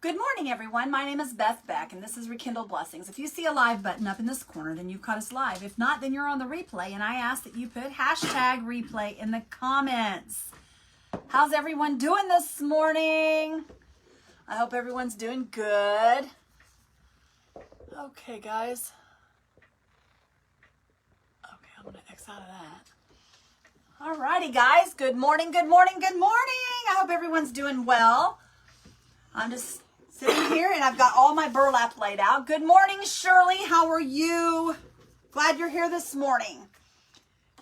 Good morning, everyone. My name is Beth Beck, and this is Rekindle Blessings. If you see a live button up in this corner, then you've caught us live. If not, then you're on the replay, and I ask that you put hashtag replay in the comments. How's everyone doing this morning? I hope everyone's doing good. Okay, guys. Okay, I'm going to X out of that. All righty, guys. Good morning, good morning, good morning. I hope everyone's doing well. I'm just sitting here and I've got all my burlap laid out. Good morning, Shirley. How are you? Glad you're here this morning.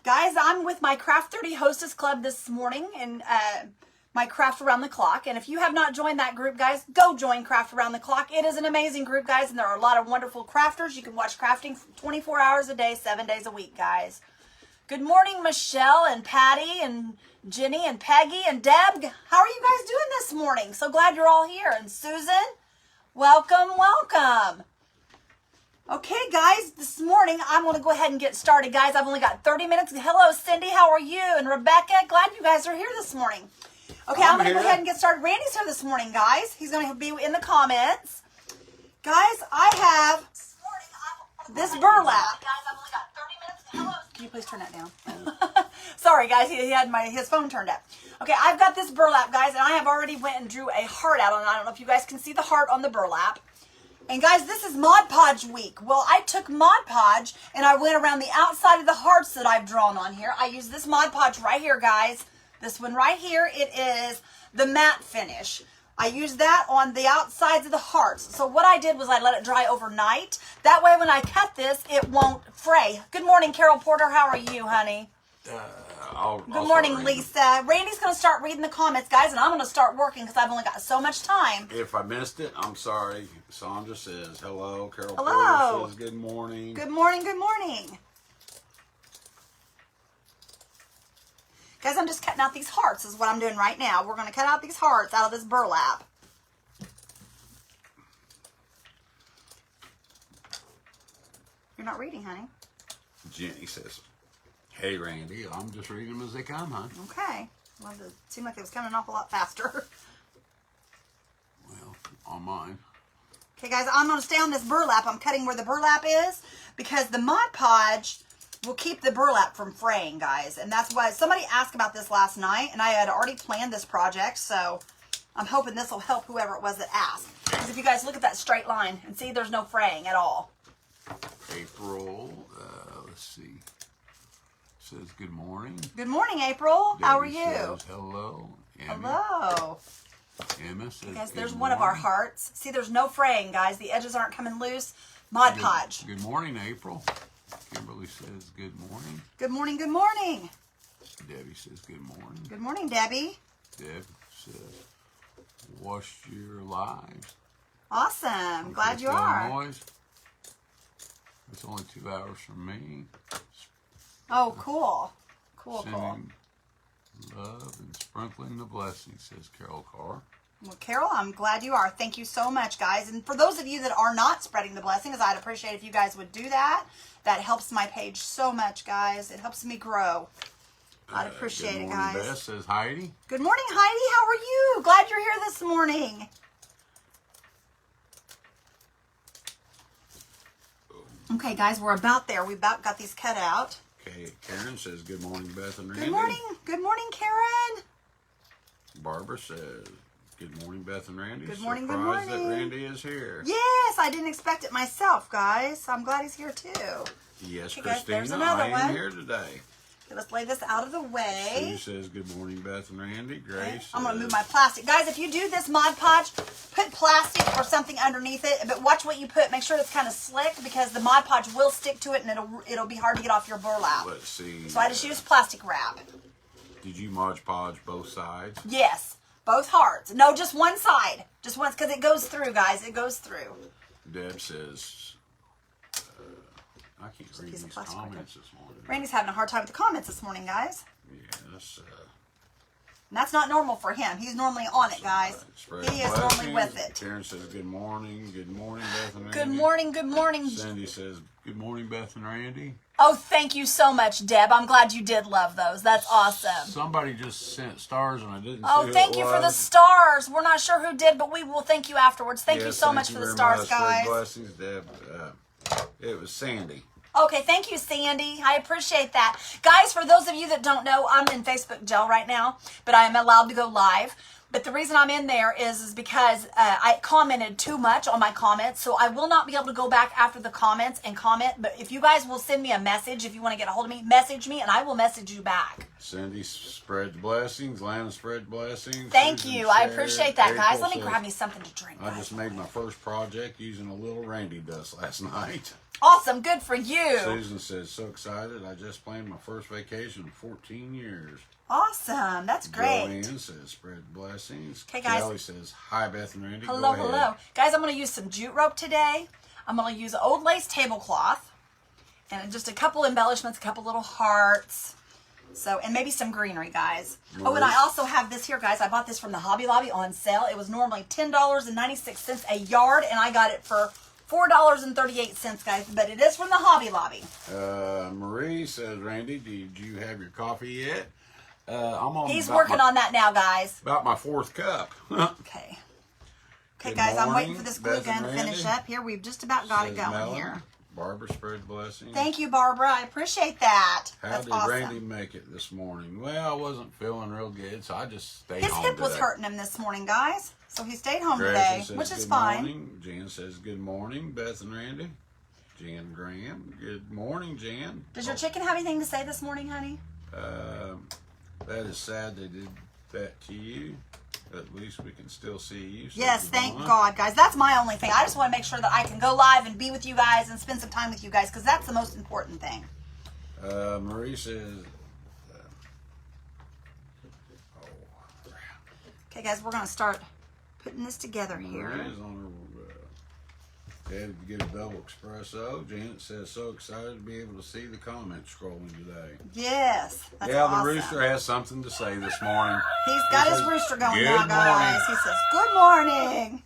Guys, I'm with my Craft 30 Hostess Club this morning and my Craft Around the Clock. And if you have not joined that group, guys, go join Craft Around the Clock. It is an amazing group, guys, and there are a lot of wonderful crafters. You can watch crafting 24 hours a day, 7 days a week, guys. Good morning, Michelle and Patty and Jenny and Peggy and Deb. How are you guys doing this morning? So glad you're all here. And Susan, welcome, welcome. Okay, guys, this morning I'm going to go ahead and get started, guys. I've only got 30 minutes. Hello, Cindy. How are you? And Rebecca, glad you guys are here this morning. Okay, I'm going to go ahead and get started. Randy's here this morning, guys. He's going to be in the comments. Guys, I have this burlap. Guys, I've only got 30 minutes. Hello. Can you please turn that down? Sorry, guys. He had his phone turned up. Okay, I've got this burlap, guys, and I have already went and drew a heart out on it. I don't know if you guys can see the heart on the burlap. And, guys, this is Mod Podge week. Well, I took Mod Podge, and I went around the outside of the hearts that I've drawn on here. I used this Mod Podge right here, guys. This one right here, it is the matte finish. I used that on the outsides of the hearts. So what I did was I let it dry overnight. That way when I cut this, it won't fray. Good morning, Carol Porter. How are you, honey? Good morning, Lisa. Randy's going to start reading the comments, guys, and I'm going to start working because I've only got so much time. If I missed it, I'm sorry. Sandra says hello. Carol Hello. Porter says good morning. Good morning, good morning. Guys, I'm just cutting out these hearts is what I'm doing right now. We're going to cut out these hearts out of this burlap. You're not reading, honey. Jenny says, hey, Randy, I'm just reading them as they come, hon. Okay. Well, it seemed like it was coming an awful lot faster. Well, on mine. Okay, guys, I'm going to stay on this burlap. I'm cutting where the burlap is because the Mod Podge will keep the burlap from fraying, guys. And that's why somebody asked about this last night, and I had already planned this project, so I'm hoping this will help whoever it was that asked. Because if you guys look at that straight line and see there's no fraying at all. April, let's see, says good morning. Good morning, April. Debbie How are you? Says hello. Emmy. Hello. Emma says Guys, good there's morning. one of our hearts. See, there's no fraying, guys. The edges aren't coming loose. Mod Podge. Good morning, April. Kimberly says good morning. Good morning, good morning. Debbie says good morning. Good morning, Debbie. Deb says, wash your lives. Awesome. Glad you From are. Illinois. It's only 2 hours from me. Oh, cool. Cool, cool. Sending love and sprinkling the blessings, says Carol Carr. Well, Carol, I'm glad you are. Thank you so much, guys. And for those of you that are not spreading the blessings, I'd appreciate if you guys would do that. That helps my page so much, guys. It helps me grow. I'd appreciate it, guys. Good morning, Beth, says Heidi. Good morning, Heidi. How are you? Glad you're here this morning. Okay, guys, we're about there. We've about got these cut out. Okay, Karen says good morning, Beth and Randy. Good morning. Good morning, Karen. Barbara says good morning, Beth and Randy. Good morning, good Surprised morning. that Randy is here. Yes, I didn't expect it myself, guys. I'm glad he's here, too. Yes, Okay, guys, Christina, there's another I am one. here today. Okay, let's lay this out of the way. Sue says good morning, Beth and Randy. Grace Okay, says, I'm going to move my plastic. Guys, if you do this Mod Podge, put plastic or something underneath it. But watch what you put. Make sure it's kind of slick because the Mod Podge will stick to it and it'll be hard to get off your burlap. Let's see. So I just used plastic wrap. Did you Mod Podge both sides? Yes, both hearts. No, just one side. Just once because it goes through, guys. It goes through. Deb says, I can't read piece of these plastic right comments this morning. Randy's having a hard time with the comments this morning, guys. Yes. And that's not normal for him. He's normally on it, guys. He is normally with it. Karen says, good morning. Good morning, Beth and Randy. Good morning, good morning. Cindy says, good morning, Beth and Randy. Oh, thank you so much, Deb. I'm glad you did love those. That's awesome. Somebody just sent stars and I didn't see Oh, thank you for the stars. We're not sure who did, but we will thank you afterwards. Thank you so much for the stars, guys. Blessings, Deb. It was Sandy. Okay, thank you, Sandy. I appreciate that. Guys, for those of you that don't know, I'm in Facebook jail right now, but I am allowed to go live. But the reason I'm in there is because I commented too much on my comments, so I will not be able to go back after the comments and comment. But if you guys will send me a message, if you want to get a hold of me, message me, and I will message you back. Cindy spreads blessings. Lana spreads blessings. Thank Susan you. I shared. appreciate that, April guys. Let me says, grab me something to drink. I just made my first project using a little Randy dust last night. Awesome. Good for you. Susan says, so excited. I just planned my first vacation in 14 years. Awesome. That's great. Joanne says, spread blessings. Okay, guys. Kelly says, hi, Beth and Randy. Hello, Go ahead. hello. Guys, I'm going to use some jute rope today. I'm going to use an old lace tablecloth and just a couple embellishments, a couple little hearts. So, and maybe some greenery, guys. Oh, and I also have this here, guys. I bought this from the Hobby Lobby on sale. It was normally $10.96 a yard, and I got it for $4.38, guys. But it is from the Hobby Lobby. Marie says, Randy, did you have your coffee yet? I'm on. He's working on that now, guys. About my fourth cup. Okay. Okay, Good guys, I'm waiting morning, for this glue Beth gun and to finish Randy. up. Here, we've just about got it Says going Melanie. here. Barbara spread blessings. Thank you, Barbara. I appreciate that. How That's did awesome. Randy make it this morning? Well, I wasn't feeling real good, so I just stayed His home hip was today. hurting him this morning, guys. So he stayed home Grayson today, says, which is good fine. Morning. Jan says, good morning, Beth and Randy. Jan Graham, good morning, Jan. Does your chicken have anything to say this morning, honey? That is sad they did that to you. At least we can still see you. So Yes, thank God, guys. That's my only thing. I just want to make sure that I can go live and be with you guys and spend some time with you guys because that's the most important thing. Marie says, Okay, guys, we're going to start putting this together here. Marie's on her headed to get a double espresso. Janet says, so excited to be able to see the comments scrolling today. Yes, that's Yeah, awesome. the rooster has something to say this morning. He's got his says, rooster going "Good now, guys. morning." He says, good morning.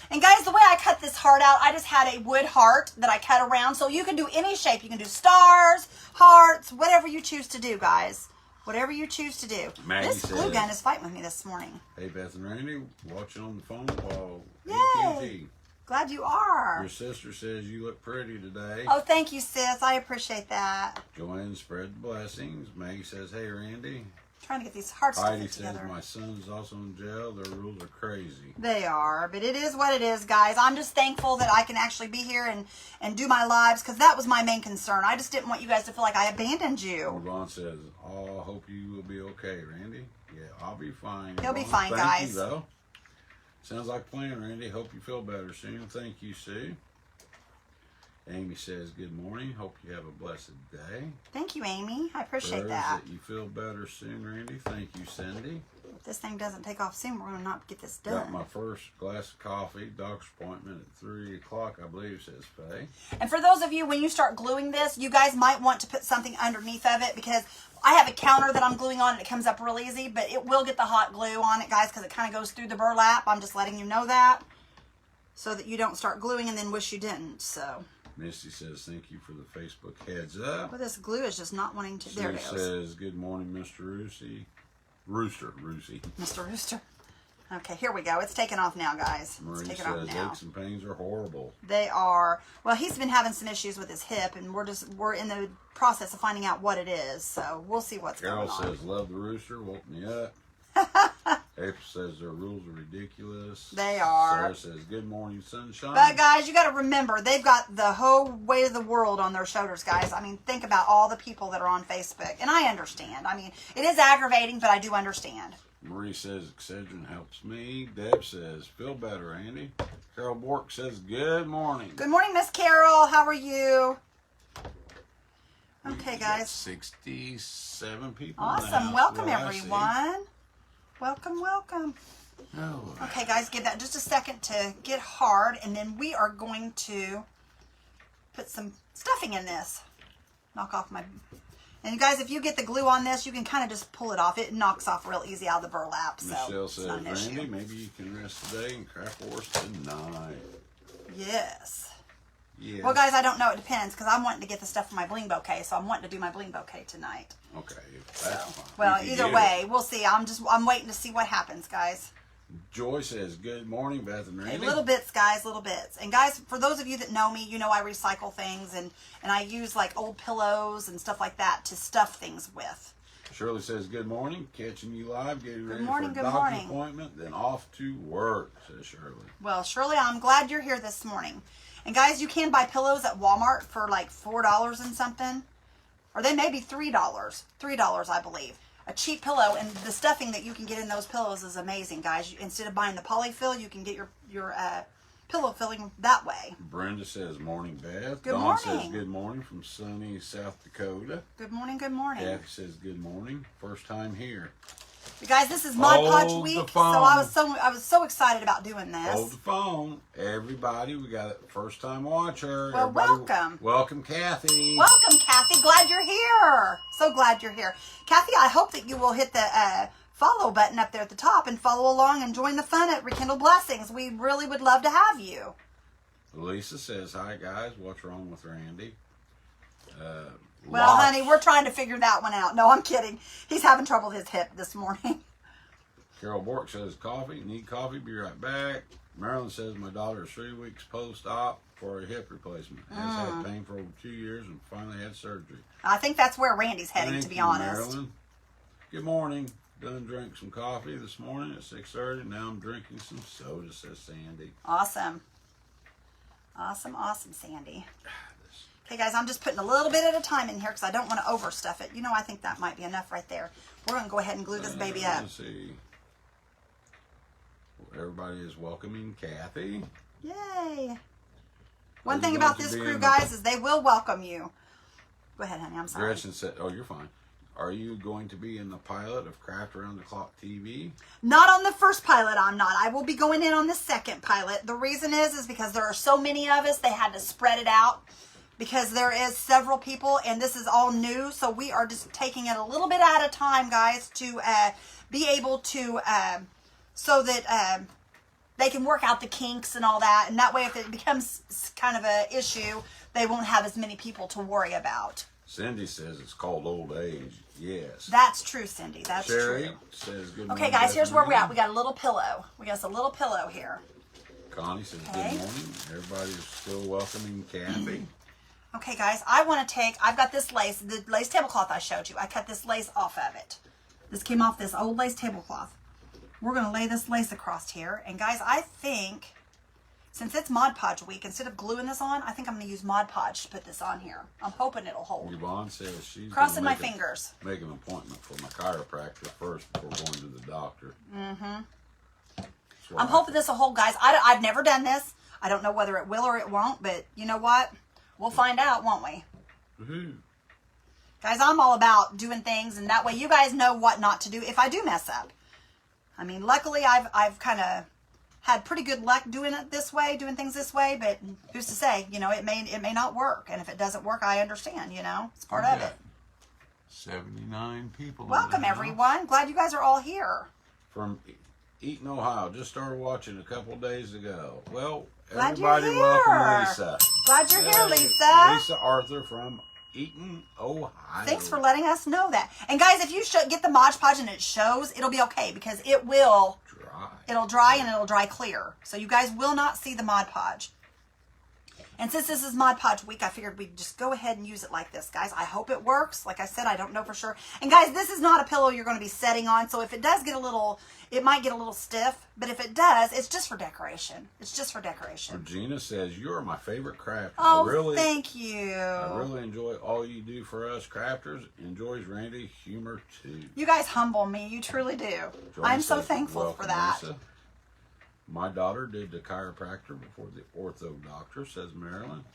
And guys, the way I cut this heart out, I just had a wood heart that I cut around. So you can do any shape. You can do stars, hearts, whatever you choose to do, guys. Whatever you choose to do. Maggie This glue says- gun is fighting with me this morning. Hey, Beth and Randy, watching on the phone while Yay. AT&T. Glad you are. Your sister says you look pretty today. Oh, thank you, sis. I appreciate that. Joanne spread blessings. Maggie says, hey, Randy. Trying to get these hearts to Heidi fit says, together. my son's also in jail. Their rules are crazy. They are, but it is what it is, guys. I'm just thankful that I can actually be here and do my lives because that was my main concern. I just didn't want you guys to feel like I abandoned you. Yvonne says, oh, I hope you will be okay, Randy. Yeah, I'll be fine. He'll be Yvonne. fine, Thank guys. you, though. Sounds like a plan, Randy. Hope you feel better soon. Thank you, Sue. Amy says, good morning. Hope you have a blessed day. Thank you, Amy. I appreciate Prayers that. you feel better soon, Randy. Thank you, Cindy. If this thing doesn't take off soon, we're going to not get this Got done. my first glass of coffee. Doctor's appointment at 3 o'clock, I believe, says Faye. And for those of you, when you start gluing this, you guys might want to put something underneath of it because I have a counter that I'm gluing on and it comes up real easy, but it will get the hot glue on it, guys, because it kind of goes through the burlap. I'm just letting you know that so that you don't start gluing and then wish you didn't. So, Misty says, thank you for the Facebook heads up. well, this glue is just not wanting to. There it She goes. says, good morning, Mr. Rooster. Mr. Rooster. Okay, here we go. It's taking off now, guys. Marie It's taking off says, now. aches and pains are horrible. They are. Well, he's been having some issues with his hip, and we're in the process of finding out what it is. So we'll see what's Carol going on. says, love the rooster, woke me up. April says, their rules are ridiculous. They are. Sarah says, good morning, sunshine. But guys, you got to remember, they've got the whole weight of the world on their shoulders, guys. I mean, think about all the people that are on Facebook. And I understand. I mean, it is aggravating, but I do understand. Marie says, Excedrin helps me. Deb says, feel better, Andy. Carol Bork says, good morning. Good morning, Miss Carol. How are you? Okay, We got guys. 67 people in the Awesome. house, Welcome, what I see. everyone. Welcome, welcome. Oh, Okay, guys, give that just a second to get hard, and then we are going to put some stuffing in this. Knock off my And you guys, if you get the glue on this, you can kind of just pull it off. It knocks off real easy out of the burlap. So Michelle says, not an issue. Randy, maybe you can rest today and craft wars tonight. Yes. Yes. Well, guys, I don't know. It depends because I'm wanting to get the stuff for my bling bouquet, so I'm wanting to do my bling bouquet tonight. Okay, that's So, fine. well, We can either get way, we'll see. I'm waiting to see what happens, guys. Joy says, good morning, Beth and Okay, Randy. little bits, guys, little bits. And guys, for those of you that know me, you know I recycle things and I use like old pillows and stuff like that to stuff things with. Shirley says, good morning, catching you live, getting ready morning, for a good doctor's morning. appointment, then off to work, says Shirley. Well, Shirley, I'm glad you're here this morning. And guys, you can buy pillows at Walmart for like $4 and something. Or they may be $3. $3, I believe. A cheap pillow, and the stuffing that you can get in those pillows is amazing, guys. Instead of buying the polyfill, you can get your pillow filling that way. Brenda says, morning, Beth. Good Dawn morning. says, good morning from sunny South Dakota. Good morning, good morning. Kathy says, good morning, first time here. You guys, this is Mod Podge Hold the week, so phone. I was so excited about doing this. Hold the phone. Everybody, we got a first time watcher. Well, Everybody, welcome. Welcome, Kathy. Welcome, Kathy. Glad you're here. So glad you're here. Kathy, I hope that you will hit the follow button up there at the top and follow along and join the fun at Rekindle Blessings. We really would love to have you. Lisa says, hi, guys. What's wrong with Randy? Well, Lots. honey, we're trying to figure that one out. No, I'm kidding. He's having trouble with his hip this morning. Carol Bork says, coffee. Need coffee. Be right back. Marilyn says, my daughter is 3 weeks post-op for a hip replacement. Has had pain for over 2 years and finally had surgery. I think that's where Randy's heading, Thank to be you, honest. Marilyn. Good morning. Done drank some coffee this morning at 6:30. Now I'm drinking some soda, says Sandy. Awesome. Awesome, awesome, Sandy. Okay, guys, I'm just putting a little bit at a time in here because I don't want to overstuff it. You know, I think that might be enough right there. We're going to go ahead and glue this baby up. Let's see. Everybody is welcoming Kathy. Yay. One you thing going about to this be crew, in the- guys, is they will welcome you. Go ahead, honey. I'm sorry. Gretchen said, oh, you're fine. Are you going to be in the pilot of Craft Around the Clock TV? Not on the first pilot, I'm not. I will be going in on the second pilot. The reason is because there are so many of us, they had to spread it out because there is several people and this is all new. So we are just taking it a little bit at a time, guys, to be able to, so that they can work out the kinks and all that. And that way, if it becomes kind of an issue, they won't have as many people to worry about. Cindy says it's called old age. Yes. That's true, Cindy. That's Sherry true. says good morning. Okay, guys, here's where we're at. Beth We got a little pillow. We got us a little pillow here. and Randy. Connie says Okay. good morning. Everybody's still welcoming Kathy. Okay, guys, I want to I've got this lace, the lace tablecloth I showed you. I cut this lace off of it. This came off this old lace tablecloth. We're going to lay this lace across here. And guys, I think, since it's Mod Podge week, instead of gluing this on, I think I'm going to use Mod Podge to put this on here. I'm hoping it'll hold. Yvonne says she's Crossing gonna my make fingers. Make an appointment for my chiropractor first before going to the doctor. Mm-hmm. So I'm hoping this will hold, guys. I've never done this. I don't know whether it will or it won't, but you know what? We'll find out, won't we? Woohoo. Guys, I'm all about doing things, and that way you guys know what not to do if I do mess up. I mean, luckily, I've kind of had pretty good luck doing it this way, doing things this way, but who's to say? You know, it may not work, and if it doesn't work, I understand, you know? It's part of it. 79 people. in Welcome, the house. everyone. Glad you guys are all here. From Eaton, Ohio. Just started watching a couple days ago. Well, Glad you're everybody here. welcome Lisa. Glad you're here, Hey, Lisa. Lisa Arthur from Eaton, Ohio. Thanks for letting us know that. And guys, if you get the Mod Podge and it shows, it'll be okay because it'll dry and it'll dry clear. So you guys will not see the Mod Podge. And since this is Mod Podge week, I figured we'd just go ahead and use it like this, guys. I hope it works. Like I said, I don't know for sure. And guys, this is not a pillow you're going to be setting on. So if it does get it might get a little stiff. But if it does, it's just for decoration. It's just for decoration. Regina says, you're my favorite crafter. Oh, thank you. I really enjoy all you do for us crafters. Enjoys Randy humor too. You guys humble me. You truly do. Joyce I'm so says, thankful "Welcome, for that. Lisa. My daughter did the chiropractor before the ortho doctor, says Marilyn.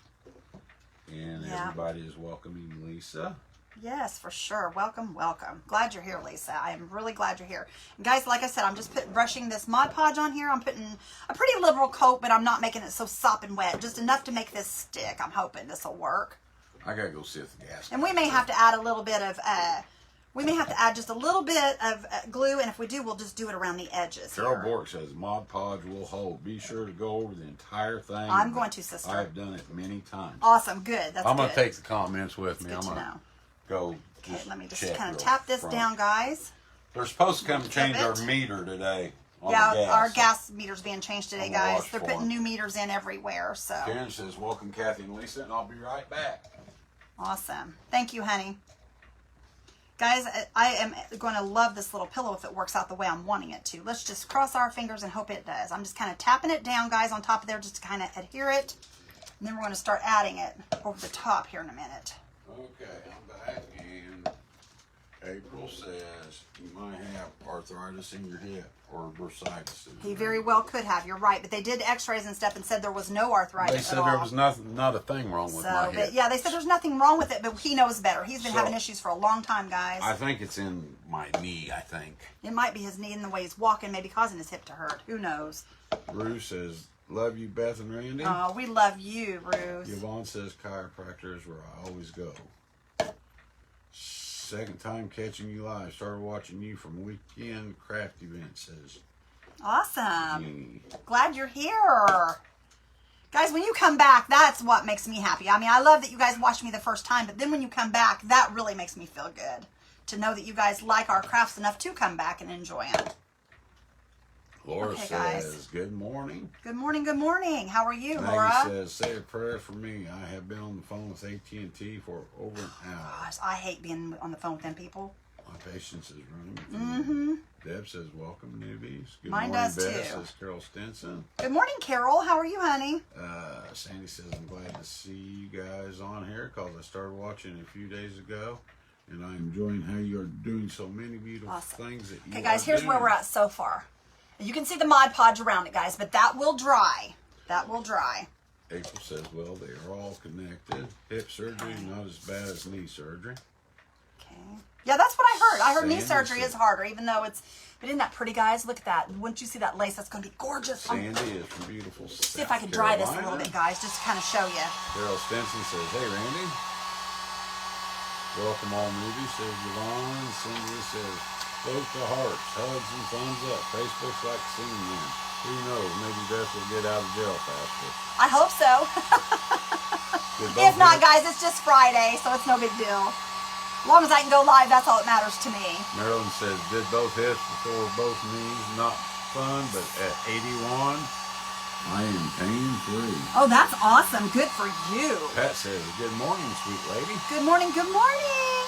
And Yeah. everybody is welcoming Lisa. Yes, for sure. Welcome, welcome. Glad you're here, Lisa. I am really glad you're here. And guys, like I said, I'm just brushing this Mod Podge on here. I'm putting a pretty liberal coat, but I'm not making it so sopping wet. Just enough to make this stick. I'm hoping this will work. I gotta go sit at the gas. And we may have to add a little bit of, we may have to add just a little bit of glue, and if we do, we'll just do it around the edges. Carol here. Bork says Mod Podge will hold. Be sure to go over the entire thing. I'm going to, sister. I've done it many times. Awesome, good. That's I'm good. gonna take the comments with me. Good I'm to gonna know. go. Okay, let me just check kind of real tap this front. down, guys. They're supposed to come change Tip our it. meter today. On Yeah, the gas. our gas meter's being changed today, I'm gonna guys. watch They're for putting 'em. new meters in everywhere, so. Karen says, welcome Kathy and Lisa, and I'll be right back. Awesome. Thank you, honey. Guys, I am going to love this little pillow if it works out the way I'm wanting it to. Let's just cross our fingers and hope it does. I'm just kind of tapping it down, guys, on top of there just to kind of adhere it. And then we're going to start adding it over the top here in a minute. Okay, I'm back, and April says you might have arthritis in your hip or bursitis. He very well could have. You're right. But they did x-rays and stuff and said there was no arthritis They said at all. there was nothing, not a thing wrong with my hip. But yeah, they said there's nothing wrong with it, but he knows better. He's been So, having issues for a long time, guys. I think it's in my knee, I think. It might be his knee and the way he's walking, maybe causing his hip to hurt. Who knows? Rue says, love you, Beth and Randy. Oh, we love you, Ruth. Yvonne says, chiropractor is where I always go. Second time catching you live. Started watching you from weekend craft event, says Awesome. Jeannie. Glad you're here. Guys, when you come back, that's what makes me happy. I mean, I love that you guys watched me the first time, but then when you come back, that really makes me feel good. To know that you guys like our crafts enough to come back and enjoy them. Laura Okay, says, guys. good morning. Good morning, good morning. How are you, Maggie Laura? says, say a prayer for me. I have been on the phone with AT&T for over an hour. Gosh, I hate being on the phone with them people. My patience is running. Deb says, welcome, newbies. Good Mine morning, does, Beth, too. says Carol Stinson. Good morning, Carol. How are you, honey? Sandy says, I'm glad to see you guys on here because I started watching a few days ago. And I'm enjoying how you are doing so many beautiful Awesome. things that you Okay, guys, here's doing. where we're at so far. You can see the Mod Podge around it, guys, but that will dry. That will dry. April says, well, they are all connected. Hip surgery, not as bad as knee surgery. Okay. Yeah, that's what I heard. I heard knee Sandy surgery said- is harder, even though it's... But isn't that pretty, guys? Look at that. Once you see that lace, that's going to be gorgeous. Sandy is from beautiful See if I can dry this a little bit, guys, just to kind of show you. Carol Stinson says, hey, Randy. Welcome all newbies, says Yvonne. Cindy says, float the hearts, hugs and thumbs up. Facebook's like singing them. Who knows, maybe Beth will get out of jail faster. I hope so. Did If both not, hips- guys, it's just Friday, so it's no big deal. As long as I can go live, that's all that matters to me. Marilyn says, did both hips before both knees. Not fun, but at 81, I am pain-free. Oh, that's awesome. Good for you. Pat says, good morning, sweet lady. Good morning. Good morning.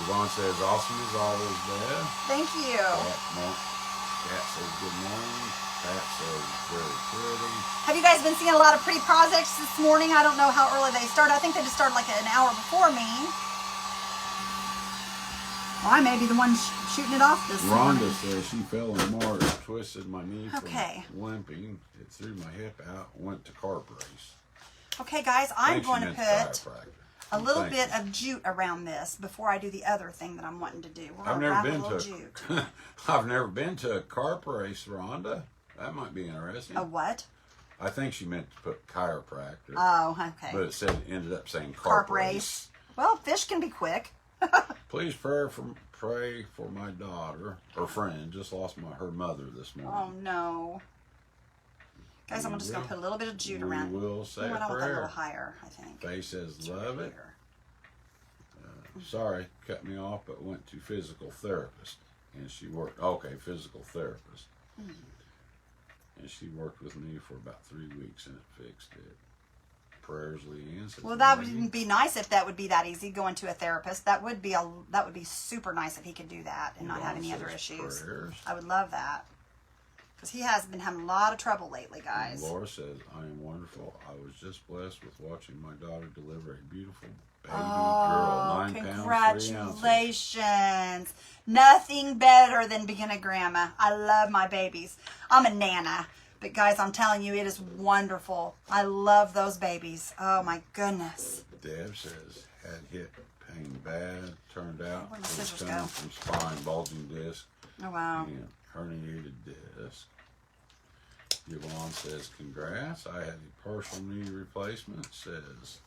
Yvonne says, awesome as always, Dad. Thank you. Cat says, good morning. Pat says, very pretty. Have you guys been seeing a lot of pretty projects this morning? I don't know how early they started. I think they just started like an hour before me. Well, I may be the one shooting it off this morning. Rhonda says she fell in March, twisted my knee Okay. from limping. It threw my hip out, went to carp race. Okay, guys, I I'm think she going to meant put chiropractor. a little Thank bit you. of jute around this before I do the other thing that I'm wanting to do. We're I've going to never wrap a been little to jute. I've never been to a carp race, Rhonda. That might be interesting. A what? I think she meant to put chiropractor, Oh, okay. but it said ended up saying Carp carp race. Well, fish can be quick. Please pray for my daughter or friend. Just lost her mother this morning. Oh, no. Guys, I'm just going to put a little bit of jute We around. will say I want a that a little prayer. higher, I think. Faye says, love it. Here. Sorry, cut me off, but went to physical therapist. And she worked, okay, physical therapist. And she worked with me for about 3 weeks and it fixed it. Prayers, Leanne says, Well, that Maggie. would be nice if that would be that easy, going to a therapist. That would be super nice if he could do that and not have any other says issues. prayers. I would love that. Because he has been having a lot of trouble lately, And guys. Laura says, I am wonderful. I was just blessed with watching my daughter deliver a beautiful baby Oh, girl, 9 pounds, 3 ounces. congratulations. Nothing better than being a grandma. I love my babies. I'm a nana. But guys, I'm telling you, it is wonderful. I love those babies. Oh my goodness. Deb says, had hip pain bad. Turned out Where'd it my was scissors coming go? from spine, bulging disc, Oh wow. and herniated disc. Yvonne says, congrats. I had a partial knee replacement. Says,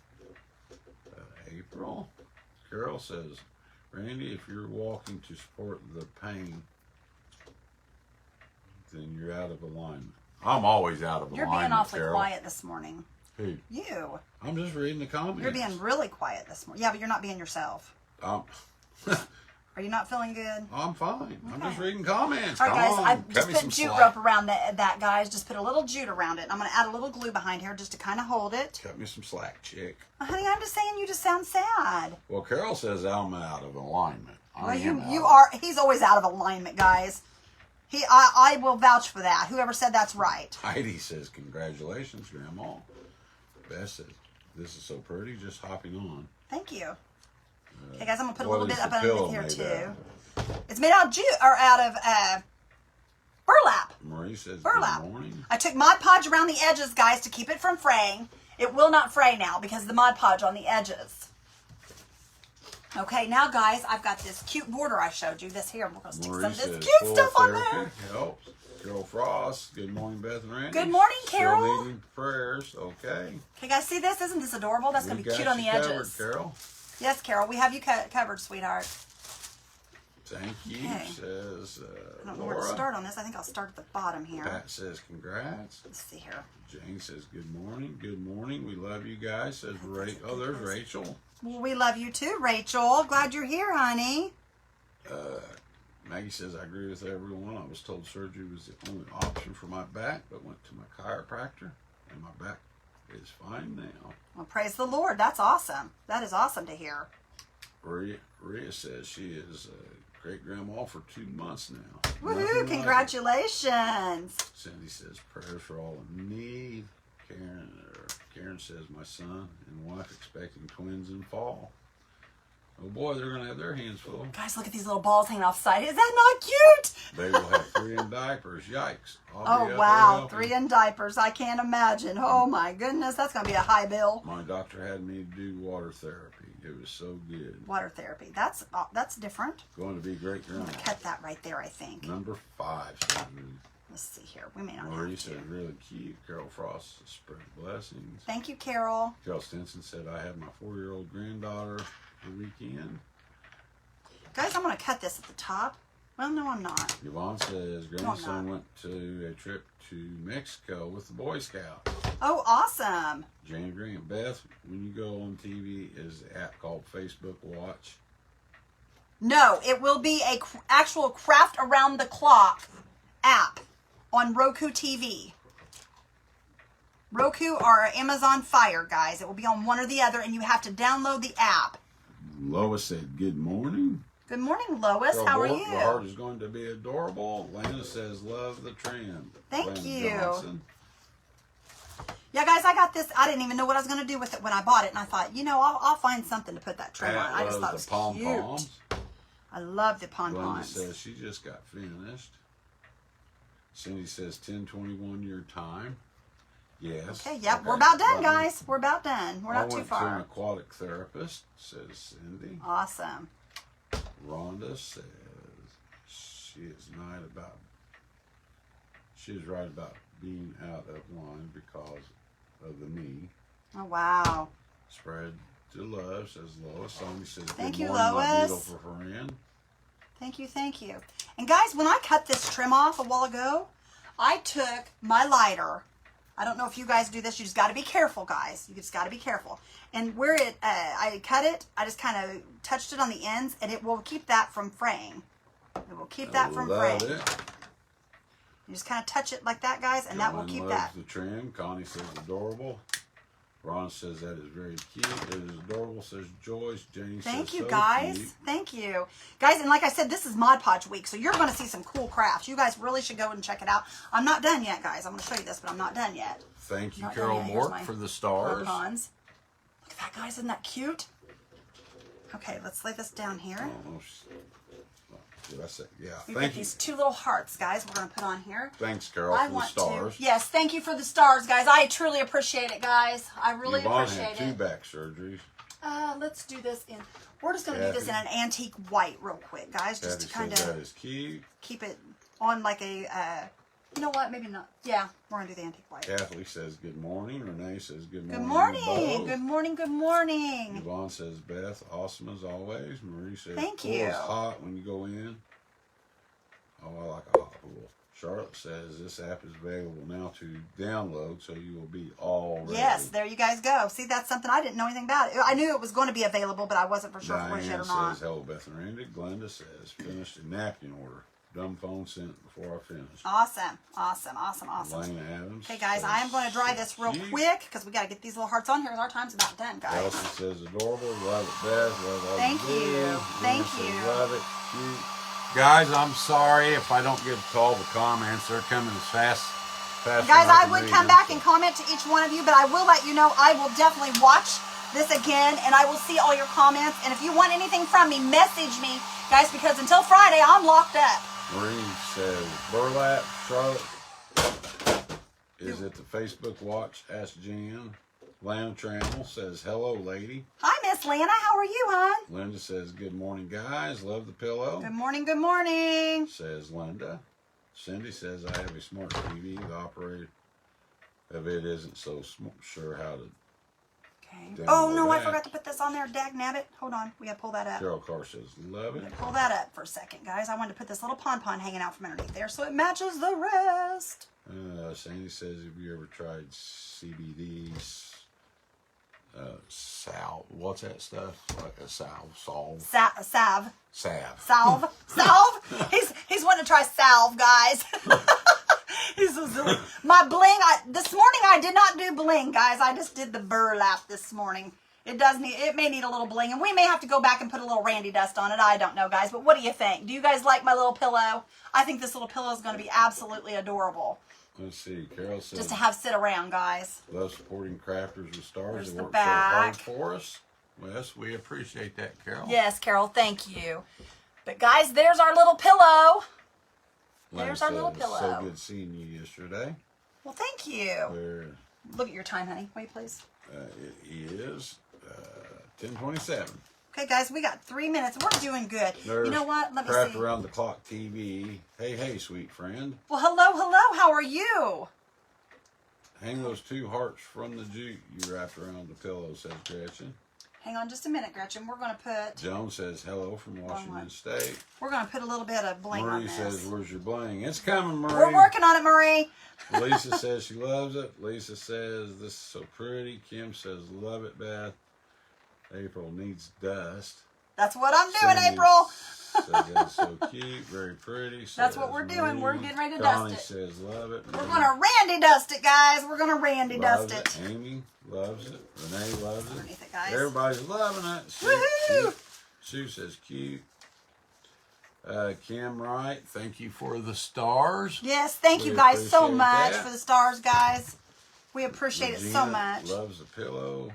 April. Carol says, Randy, if you're walking to support the pain, then you're out of alignment. I'm always out of alignment, You're being awfully Carol. quiet this morning. Who? You. I'm just reading the comments. You're being really quiet this morning. Yeah, but you're not being yourself. Are you not feeling good? I'm fine. Okay. I'm just reading comments. All right, guys, I Cut just me put some jute slack. rope around that, guys. Just put a little jute around it. I'm going to add a little glue behind here just to kind of hold it. Cut me some slack, chick. Honey, I'm just saying you just sound sad. Well, Carol says I'm out of alignment. Well, I am you out. are. He's always out of alignment, guys. I will vouch for that. Whoever said that's right. Heidi says, congratulations, Grandma. Beth says, this is so pretty, just hopping on. Thank you. Okay, guys, I'm gonna put a What little is bit up the pillow underneath here made too. out It's made out of jute or out of burlap. Marie says, Burlap. good morning. I took Mod Podge around the edges, guys, to keep it from fraying. It will not fray now because of the Mod Podge on the edges. Okay, now, guys, I've got this cute border I showed you. This here, we're gonna stick Marie some of this says, cute full stuff on therapy there. helps. Carol Frost, good morning, Beth and Randy. Good morning, Still Carol. needing prayers, okay. Okay, guys, see this? Isn't this adorable? That's gonna We be got cute on the you covered, edges. Carol. Yes, Carol, we have you covered, sweetheart. Thank you, Okay. says I don't know where to Laura. start on this. I think I'll start at the bottom here. Pat says, congrats. Let's see here. Jane says, good morning. Good morning. We love you guys. Says, oh, there's Rachel. Well, we love you too, Rachel. Glad you're here, honey. Maggie says, I agree with everyone. I was told surgery was the only option for my back, but went to my chiropractor, and my back is fine now. Well, praise the Lord. That's awesome. That is awesome to hear. Rhea says she is a great grandma for 2 months now. Woohoo! Nothing like it. Congratulations. Cindy says, prayers for all in need. Karen says, my son and wife expecting twins in fall. Oh boy, they're going to have their hands full. Guys, look at these little balls hanging off the side. Is that not cute? They will have 3 in diapers. Yikes. I'll be Oh, out there wow. helping. 3 in diapers. I can't imagine. Oh, my goodness. That's going to be a high bill. My doctor had me do water therapy. It was so good. Water therapy. That's different. Going to be great grandma. Cut that right there, I think. Number 5 says Ruth. Let's see here. We may not Marie have to. said really cute. Carol Frost says spread blessings. Thank you, Carol. Carol Stinson said I had my 4-year-old granddaughter the weekend. Guys, I'm going to cut this at the top. Well, no, I'm not. Yvonne says not. grandson went to a trip to Mexico with the Boy Scouts. Oh, awesome. Jane Grant, Beth, when you go on TV, is the app called Facebook Watch? No, it will be a actual craft around the clock app on Roku TV. Roku or Amazon Fire, guys. It will be on one or the other, and you have to download the app. Lois said good morning. Good morning, Lois. Carol How are Bork, you? The heart is going to be adorable. Lana says love the trend. Thank Lana you. Johnson. Yeah, guys, I got this. I didn't even know what I was going to do with it when I bought it, and I thought, you know, I'll find something to put that trim on. Pat I just thought it was loves the pom cute. poms. I love the Glenda pom-poms. says she just got finished. Cindy says 10:21 your time. Yes. Okay, yep, Okay. we're about done, Button. guys. We're about done. We're not I too went to an far. aquatic therapist, says Cindy. Awesome. Rhonda says she is right about being out of line because of the knee. Oh, wow. Spread to love, says Lois. Sonia says Thank good you, morning, my Lois. beautiful friend. Thank you, thank you. And guys, when I cut this trim off a while ago, I took my lighter. I don't know if you guys do this. You just got to be careful, guys. You just got to be careful. And where I cut it, I just kind of touched it on the ends, and it will keep that from fraying. It will keep that from Love fraying. it. You just kind of touch it like that, guys, and that will Joanne keep loves that. the trim. Connie says adorable. Ron says that is very cute. It is adorable, says Joyce. Jane Thank says you, so guys. cute. Thank you. Guys, and like I said, this is Mod Podge week, so you're going to see some cool crafts. You guys really should go and check it out. I'm not done yet, guys. I'm going to show you this, but I'm not done yet. Thank you, Not Carol done yet. Here's Mork, my for the stars. Pom-poms. Look at that, guys. Isn't that cute? Okay, let's lay this down here. Oh, did I say? Yeah. We've got Thank you. these 2 little hearts, guys, we're going to put on here. Thanks, Carol, I for the want stars. to. Yes, thank you for the stars, guys. I truly appreciate it, guys. I really Yvonne appreciate had 2 it. back surgeries. Let's do this in. We're just going to do this in an antique white real quick, guys, just Kathy to kind says that of is cute. keep it on like a You know what? Maybe not. Yeah, we're going to do the antique white. Kathy says good morning. Renee says good morning. Good morning. Both. Good morning. Good morning. Yvonne says, Beth, awesome as always. Marie says, Thank pool you. is hot when you go in. Oh, I like a hot pool. Charlotte says this app is available now to download, so you will be all ready. Yes, there you guys go. See, that's something I didn't know anything about. I knew it was going to be available, but I wasn't for sure if it was yet Diane or not. says, hello, Beth and Randy. Glenda says, finished a napkin order. Dumb phone sent before I finished. Awesome. Awesome. Awesome. Awesome. Elena Adams. Okay, guys, says, I am going to dry this real quick because we got to get these little hearts on here. Our time's about done, guys. Elsie says, adorable. Love it, Beth. Love all Thank you. you. Lena Thank says, you. love it. Cute. Guys, I'm sorry if I don't get to all the comments. They're coming as fast. Guys, as I can would read come them. back and comment to each one of you, but I will let you know I will definitely watch this again, and I will see all your comments. And if you want anything from me, message me, guys, because until Friday, I'm locked up. Marie says, Burlap, Charlotte, is it the Facebook watch? Ask Jan. Lana Trammell says, hello, lady. Hi, Miss Lana. How are you, hon? Linda says, good morning, guys. Love the pillow. Good morning. Good morning. Says Linda. Cindy says, I have a smart TV. The operator of it isn't so sure how to. Okay. Download Oh, no, I that. forgot to put this on there. Dag nabbit. Hold on. We got to pull that up. Carol Carr says, love it. Pull that up for a second, guys. I wanted to put this little pon-pon hanging out from underneath there so it matches the rest. Sandy says, have you ever tried CBD? Salve. What's that stuff? Like a salve. Salve. Salve. Salve. He's wanting to try salve, guys. He's so silly. My bling. This morning I did not do bling, guys. I just did the burlap this morning. It may need a little bling, and we may have to go back and put a little randy dust on it. I don't know, guys. But what do you think? Do you guys like my little pillow? I think this little pillow is going to be absolutely adorable. Let's see. Carol says, Just to have sit around, guys. love supporting crafters with stars. There's They the work so hard back. for us. Yes, we appreciate that, Carol. Yes, Carol, thank you. But guys, there's our little pillow. Lana There's our little says, pillow. so good seeing you yesterday. Well, thank you. There, Look at your time, honey. Wait, please. it is 10:27. Okay, guys, we got 3 minutes. We're doing good. There's You know what? Let me Craft see. Around the Clock TV. Hey, sweet friend. Well, hello. How are you? Hang those two hearts from the jute you wrapped around the pillow, says Gretchen. Hang on just a minute, Gretchen. We're going to put Joan says hello from Washington State. a little bit of bling on Marie this. says, where's your bling? It's coming, Marie. We're working on it, Marie. Lisa says she loves it. Lisa says this is so pretty. Kim says love it, Beth. April needs dust. That's what I'm doing, Cindy April. says that's so cute, very pretty. That's says what we're doing. We're Marie. getting ready to Donnie dust it. says love it. We're going to randy dust it, guys. We're going to randy Loves dust it. Amy loves it. Renee loves it. Underneath it, guys. Everybody's loving it. Woohoo! Sue says cute. Kim Wright, thank you for the stars. Yes, thank We you guys so appreciate much that. for the stars, guys. We appreciate it so Regina much. Loves the pillow.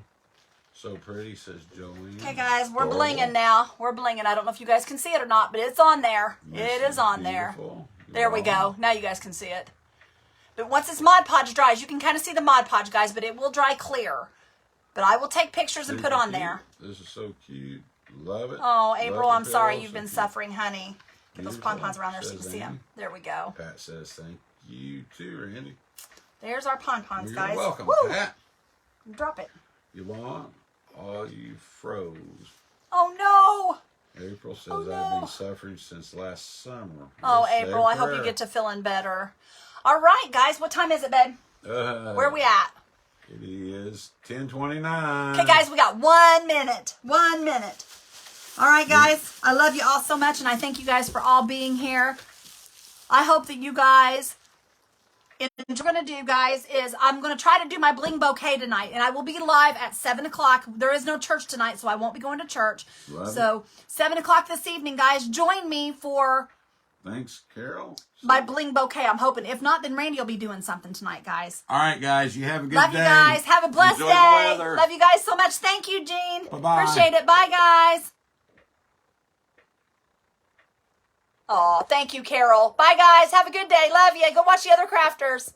So pretty, says Jolene. Okay, guys, we're Adorable. blinging now. We're blinging. I don't know if you guys can see it or not, but it's on there. It is on there. Beautiful. There we Wow. go. Now you guys can see it. But once this Mod Podge dries, you can kind of see the Mod Podge, guys, but it will dry clear. But I will take pictures and put Super on cute. there. This is so cute. Love it. Oh, Love April, the I'm sorry pillow. you've So been cute. suffering, honey. Get those Beautiful, pom-poms around there so you can says see them. Amy. There we go. Pat says thank you too, Randy. There's our pom-poms, You're guys. welcome, Woo! Pat. Drop it. You want? Oh, you froze. Oh, no. April says Oh, I've no. been suffering since last summer. Oh, Let's say April, I hope you prayer. get to feeling better. All right, guys, what time is it, babe? Where are we at? It is 10:29. Okay, guys, we got 1 minute. 1 minute. All right, guys, I love you all so much, and I thank you guys for all being here. I hope that you guys, what I'm going to do, guys, is I'm going to try to do my bling bouquet tonight, and I will be live at 7 o'clock. There is no church tonight, so I won't be going to church. Love So 7 o'clock this evening, guys, join me for Thanks, Carol. my bling bouquet. I'm hoping. If not, then Randy will be doing something tonight, guys. All right, guys, you have a good Love day. you guys. Have a blessed Enjoy the day. weather. Love you guys so much. Thank you, Jean. Bye-bye. Appreciate it. Bye, guys. Oh, thank you, Carol. Bye, guys. Have a good day. Love you. Go watch the other crafters.